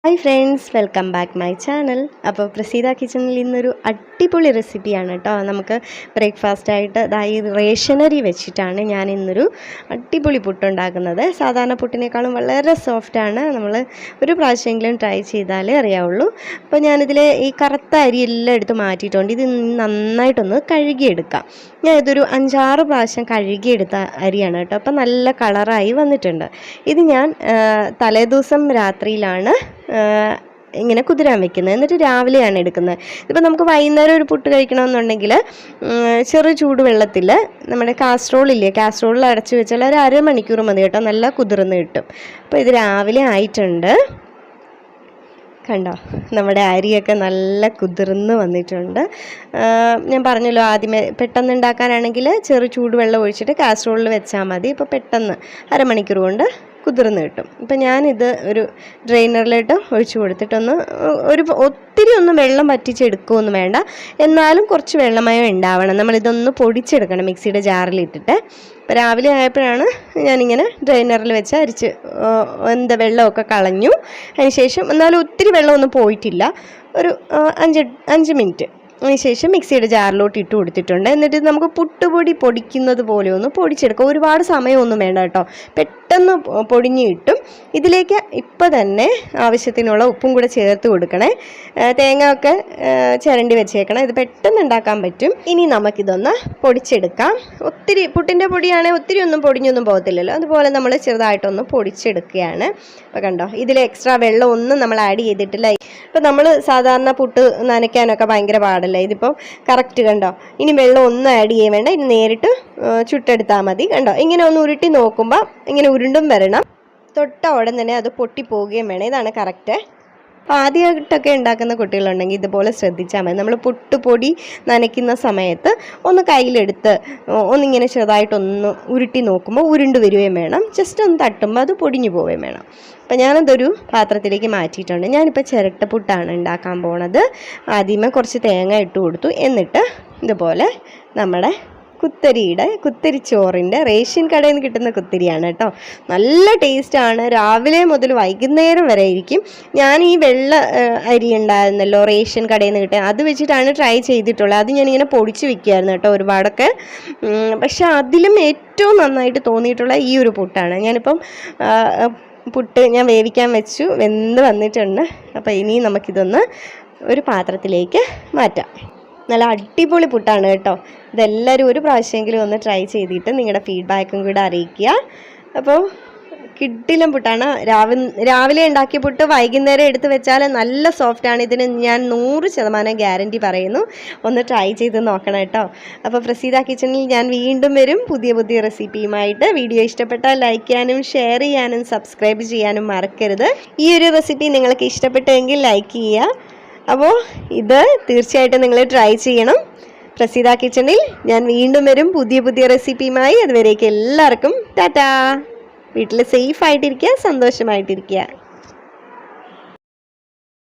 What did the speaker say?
Hi friends, welcome back my channel. അപ്പോൾ പ്രസീദ കിച്ചണിൽ ഇന്നൊരു അടിപൊളി റെസിപ്പിയാണ് കേട്ടോ. നമുക്ക് ബ്രേക്ക്ഫാസ്റ്റ് ആയിട്ട് അതായത് റേഷനറി വെച്ചിട്ടാണ് ഞാൻ ഇന്നൊരു അടിപൊളി പുട്ടുണ്ടാക്കുന്നത്. സാധാരണ പുട്ടിനേക്കാളും വളരെ സോഫ്റ്റാണ്. നമ്മൾ ഒരു പ്രാവശ്യമെങ്കിലും ട്രൈ ചെയ്താലേ അറിയാവുള്ളൂ. അപ്പോൾ ഞാനിതിൽ ഈ കറുത്ത അരിയെല്ലാം എടുത്ത് മാറ്റിയിട്ടുണ്ട്. ഇത് നന്നായിട്ടൊന്ന് കഴുകിയെടുക്കാം. ഞാൻ ഇതൊരു 5-6 പ്രാവശ്യം കഴുകിയെടുത്ത അരിയാണ് കേട്ടോ. അപ്പോൾ നല്ല കളറായി വന്നിട്ടുണ്ട്. ഇത് ഞാൻ തലേദിവസം രാത്രിയിലാണ് ഇങ്ങനെ കുതിരാൻ വെക്കുന്നത്. എന്നിട്ട് രാവിലെയാണ് എടുക്കുന്നത്. ഇപ്പോൾ നമുക്ക് വൈകുന്നേരം ഒരു പുട്ട് കഴിക്കണമെന്നുണ്ടെങ്കിൽ ചെറു ചൂടുവെള്ളത്തിൽ നമ്മുടെ കാസറോളിൽ അടച്ചു വെച്ചാൽ ഒരു അരമണിക്കൂർ മതി കേട്ടോ, നല്ല കുതിർന്ന് കിട്ടും. അപ്പോൾ ഇത് രാവിലെ ആയിട്ടുണ്ട്. കണ്ടോ, നമ്മുടെ അരിയൊക്കെ നല്ല കുതിർന്ന് വന്നിട്ടുണ്ട്. ഞാൻ പറഞ്ഞല്ലോ, ആദ്യമേ പെട്ടെന്ന് ഉണ്ടാക്കാനാണെങ്കിൽ ചെറു ചൂടുവെള്ളം ഒഴിച്ചിട്ട് കാസറോളിൽ വെച്ചാൽ മതി. ഇപ്പോൾ പെട്ടെന്ന് അരമണിക്കൂർ കൊണ്ട് കുതിർന്ന് കിട്ടും. ഇപ്പം ഞാനിത് ഒരു ഡ്രെയിനറിലോട്ട് ഒഴിച്ചു കൊടുത്തിട്ടൊന്ന് ഒത്തിരി ഒന്നും വെള്ളം വറ്റിച്ചെടുക്കുകയൊന്നും വേണ്ട, എന്നാലും കുറച്ച് വെള്ളമയം ഉണ്ടാവണം. നമ്മളിതൊന്ന് പൊടിച്ചെടുക്കണം മിക്സിയുടെ ജാറിലിട്ടിട്ട്. ഇപ്പോൾ രാവിലെ ആയപ്പോഴാണ് ഞാനിങ്ങനെ ഡ്രെയിനറിൽ വെച്ച് അരിച്ച് വെള്ളമൊക്കെ കളഞ്ഞു. അതിന് ശേഷം എന്നാലും ഒത്തിരി വെള്ളമൊന്നും പോയിട്ടില്ല. ഒരു 5 മിനിറ്റ് അതിനുശേഷം മിക്സിയുടെ ജാറിലോട്ട് ഇട്ട് കൊടുത്തിട്ടുണ്ട്. എന്നിട്ട് നമുക്ക് പുട്ടുപൊടി പൊടിക്കുന്നത് പോലെ ഒന്ന് പൊടിച്ചെടുക്കാം. ഒരുപാട് സമയമൊന്നും വേണ്ട കേട്ടോ, പെട്ടെന്ന് പൊടിഞ്ഞ് കിട്ടും. ഇതിലേക്ക് ഇപ്പം തന്നെ ആവശ്യത്തിനുള്ള ഉപ്പും കൂടെ ചേർത്ത് കൊടുക്കണേ. തേങ്ങ ഒക്കെ ചിരണ്ടി വെച്ചേക്കണം. ഇത് പെട്ടെന്ന് ഉണ്ടാക്കാൻ പറ്റും. ഇനി നമുക്കിതൊന്ന് പൊടിച്ചെടുക്കാം. ഒത്തിരി പുട്ടിൻ്റെ പൊടിയാണെങ്കിൽ ഒത്തിരി ഒന്നും പൊടിഞ്ഞൊന്നും പോകത്തില്ലല്ലോ, അതുപോലെ നമ്മൾ ചെറുതായിട്ടൊന്ന് പൊടിച്ചെടുക്കുകയാണ്. അപ്പോൾ കണ്ടോ, ഇതിൽ എക്സ്ട്രാ വെള്ളം ഒന്നും നമ്മൾ ആഡ് ചെയ്തിട്ടില്ല. ഇപ്പം നമ്മൾ സാധാരണ പുട്ട് നനയ്ക്കാനൊക്കെ ഭയങ്കര പാടല്ലേ, ഇതിപ്പോൾ കറക്റ്റ് കണ്ടോ. ഇനി വെള്ളം ഒന്നും ആഡ് ചെയ്യാൻ വേണ്ട, ഇനി നേരിട്ട് ചുട്ടെടുത്താൽ മതി. കണ്ടോ, ഇങ്ങനെ ഒന്ന് ഉരുട്ടി നോക്കുമ്പോൾ ഇങ്ങനെ ഉരുണ്ടും വരണം. തൊട്ട ഉടൻ തന്നെ അത് പൊട്ടിപ്പോവുകയും വേണം. ഇതാണ് കറക്റ്റ്. ആദ്യമായിട്ടൊക്കെ ഉണ്ടാക്കുന്ന കുട്ടികളുണ്ടെങ്കിൽ ഇതുപോലെ ശ്രദ്ധിച്ചാൽ മതി. നമ്മൾ പുട്ടുപൊടി നനയ്ക്കുന്ന സമയത്ത് ഒന്ന് കയ്യിലെടുത്ത് ഒന്നിങ്ങനെ ചെറുതായിട്ടൊന്ന് ഉരുട്ടി നോക്കുമ്പോൾ ഉരുണ്ട് വരികയും വേണം. ജസ്റ്റ് ഒന്ന് തട്ടുമ്പോൾ അത് പൊടിഞ്ഞു പോവുകയും വേണം. അപ്പം ഞാനതൊരു പാത്രത്തിലേക്ക് മാറ്റിയിട്ടുണ്ട്. ഞാനിപ്പോൾ ചിരട്ടപ്പുട്ടാണ് ഉണ്ടാക്കാൻ പോണത്. ആദ്യമേ കുറച്ച് തേങ്ങ ഇട്ട് കൊടുത്തു. എന്നിട്ട് ഇതുപോലെ നമ്മുടെ കുത്തരിച്ചോറിൻ്റെ റേഷൻ കടയിൽ നിന്ന് കിട്ടുന്ന കുത്തരിയാണ് കേട്ടോ. നല്ല ടേസ്റ്റാണ്. രാവിലെ മുതൽ വൈകുന്നേരം വരെ ഇരിക്കും. ഞാൻ ഈ വെള്ള അരി ഉണ്ടായിരുന്നല്ലോ റേഷൻ കടയിൽ നിന്ന് കിട്ടുക, അത് വെച്ചിട്ടാണ് ട്രൈ ചെയ്തിട്ടുള്ളത്. അത് ഞാനിങ്ങനെ പൊടിച്ച് വെക്കുമായിരുന്നു കേട്ടോ ഒരുപാടൊക്കെ. പക്ഷെ അതിലും ഏറ്റവും നന്നായിട്ട് തോന്നിയിട്ടുള്ള ഈ ഒരു പുട്ടാണ്. ഞാനിപ്പം പുട്ട് ഞാൻ വേവിക്കാൻ വെച്ചു, വെന്ത് വന്നിട്ടുണ്ട്. അപ്പോൾ ഇനി നമുക്കിതൊന്ന് ഒരു പാത്രത്തിലേക്ക് മാറ്റാം. നല്ല അടിപൊളി പുട്ടാണ് കേട്ടോ. ഇതെല്ലാവരും ഒരു പ്രാവശ്യമെങ്കിലും ഒന്ന് ട്രൈ ചെയ്തിട്ട് നിങ്ങളുടെ ഫീഡ്ബാക്കും കൂടെ അറിയിക്കുക. അപ്പോൾ കിടിലൻ പുട്ടാണ്. രാവിലെ ഉണ്ടാക്കിയ പുട്ട് വൈകുന്നേരം എടുത്ത് വെച്ചാൽ നല്ല സോഫ്റ്റാണ്. ഇതിന് ഞാൻ 100% ഗ്യാരണ്ടി പറയുന്നു. ഒന്ന് ട്രൈ ചെയ്ത് നോക്കണം കേട്ടോ. അപ്പോൾ പ്രസീദ കിച്ചണിൽ ഞാൻ വീണ്ടും വരും പുതിയ റെസിപ്പിയുമായിട്ട്. വീഡിയോ ഇഷ്ടപ്പെട്ടാൽ ലൈക്ക് ചെയ്യാനും ഷെയർ ചെയ്യാനും സബ്സ്ക്രൈബ് ചെയ്യാനും മറക്കരുത്. ഈ ഒരു റെസിപ്പി നിങ്ങൾക്ക് ഇഷ്ടപ്പെട്ടെങ്കിൽ ലൈക്ക് ചെയ്യുക. അപ്പോൾ ഇത് തീർച്ചയായിട്ടും നിങ്ങൾ ട്രൈ ചെയ്യണം. പ്രസീദ കിച്ചണിൽ ഞാൻ വീണ്ടും വരും പുതിയ റെസിപ്പിയുമായി. അതുവരേക്കും എല്ലാവർക്കും ടാറ്റാ. വീട്ടിൽ സേഫ് ആയിട്ടിരിക്കുക, സന്തോഷമായിട്ടിരിക്കുക.